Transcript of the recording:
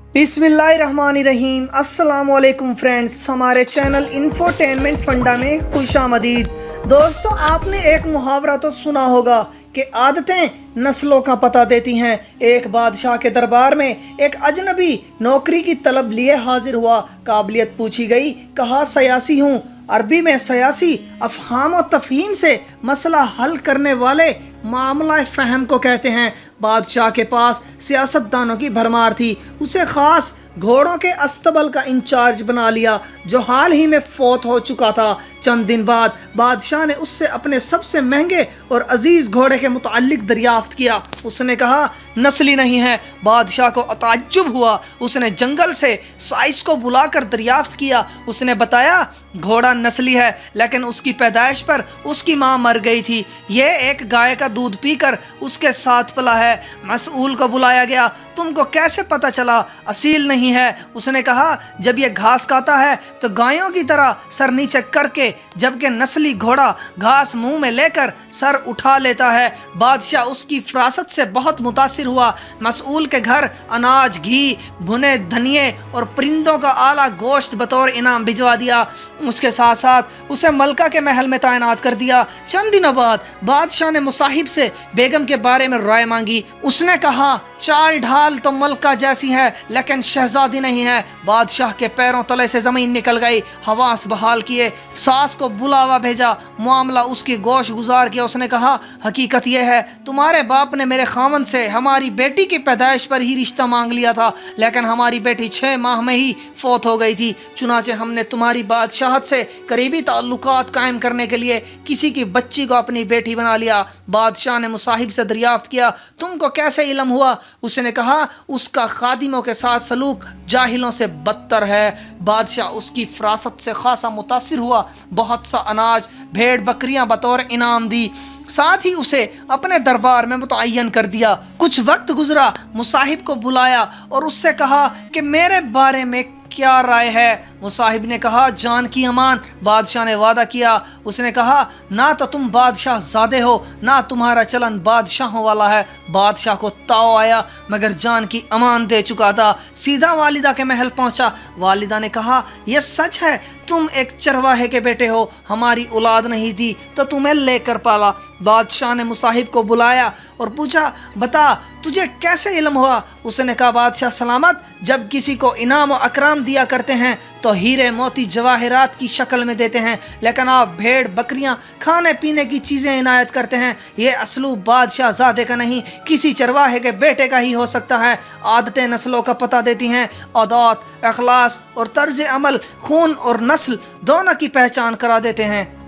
बिस्मिल्लाहिर्रहमानिर्रहीम। अस्सलाम वालेकुम फ्रेंड्स, हमारे चैनल इंफोटेनमेंट फंडा में खुशामदीद। दोस्तों, आपने एक मुहावरा तो सुना होगा कि आदतें नस्लों का पता देती हैं। एक बादशाह के दरबार में एक अजनबी नौकरी की तलब लिए हाजिर हुआ। काबिलियत पूछी गई, कहा सयासी हूँ। अरबी में सयासी अफहाम और तफहीम से मसला हल करने वाले मामला फ़हम को कहते हैं। बादशाह के पास सियासतदानों की भरमार थी। उसे खास घोड़ों के अस्तबल का इंचार्ज बना लिया, जो हाल ही में फौत हो चुका था। चंद दिन बाद बादशाह ने उससे अपने सबसे महंगे और अजीज घोड़े के मुताल्लिक दरियाफ्त किया। उसने कहा नस्ली नहीं है। बादशाह को ताज्जुब हुआ। उसने जंगल से साइस को बुलाकर दरियाफ्त किया। उसने बताया घोड़ा नस्ली है, लेकिन उसकी पैदाइश पर उसकी माँ मर गई थी। यह एक गाय का दूध पीकर उसके साथ पला है। मसऊल को बुलाया गया। तुमको कैसे पता चला असील नहीं है? उसने कहा जब यह घास खाता है तो गायों की तरह सर नीचे करके, जबकि नस्ली घोड़ा घास मुंह में लेकर सर उठा लेता है। बादशाह उसकी फरासत से बहुत मुतासिर हुआ। मसऊल के घर अनाज, घी, भुने धनिये और परिंदों का आला गोश्त बतौर इनाम भिजवा दिया। उसके साथ साथ उसे मलका के महल में तैनात कर दिया। चंद दिनों बाद बादशाह ने मुसाहिब से बेगम के बारे में राय मांगी। उसने कहा चाल ढाल तो मलका जैसी है, लेकिन शहजादी नहीं है। बादशाह के पैरों तले से जमीन निकल गई। हवास बहाल किए, सास को बुलावा भेजा, मामला उसकी गोश गुजार किया। उसने कहा हकीकत यह है, तुम्हारे बाप ने मेरे खामन से हमारी बेटी की पैदाइश पर ही रिश्ता मांग लिया था, लेकिन हमारी बेटी 6 माह में ही फौत हो गई थी। चुनाचे हमने तुम्हारी बादशाहत से करीबी ताल्लुकात कायम करने के लिए किसी की बच्ची को अपनी बेटी बना लिया। बादशाह ने मुसाहिब से दरियाफ्त किया तुमको कैसे इल्म हुआ? उसने कहा उसका खादिमों के साथ सलूक जाहिलों से बदतर है। बादशाह उसकी फरासत से खासा मुतासिर हुआ। बहुत सा अनाज, भेड़ बकरियां बतौर इनाम दी। साथ ही उसे अपने दरबार में मुतय्यन कर दिया। कुछ वक्त गुजरा, मुसाहिब को बुलाया और उससे कहा कि मेरे बारे में क्या राय है? मुसाहिब ने कहा जान की अमान। बादशाह ने वादा किया। उसने कहा ना तो तुम बादशाह ज़ादे हो, ना तुम्हारा चलन बादशाहों वाला है। बादशाह को ताव आया, मगर जान की अमान दे चुका था। सीधा वालिदा के महल पहुंचा। वालिदा ने कहा यह सच है, तुम एक चरवाहे के बेटे हो, हमारी औलाद नहीं थी तो तुम्हें लेकर पाला। बादशाह ने मुसाहिब को बुलाया और पूछा बता तुझे कैसे इल्म हुआ? उसने कहा बादशाह सलामत, जब किसी को इनाम और अकराम दिया करते हैं तो हीरे मोती जवाहरात की शक्ल में देते हैं, लेकिन आप भेड़ बकरियां, खाने पीने की चीज़ें इनायत करते हैं। ये असलूब बादशाह ज़ादे का नहीं, किसी चरवाहे के बेटे का ही हो सकता है। आदतें नस्लों का पता देती हैं। आदत, अखलास और तर्ज अमल खून और नस्ल दोनों की पहचान करा देते हैं।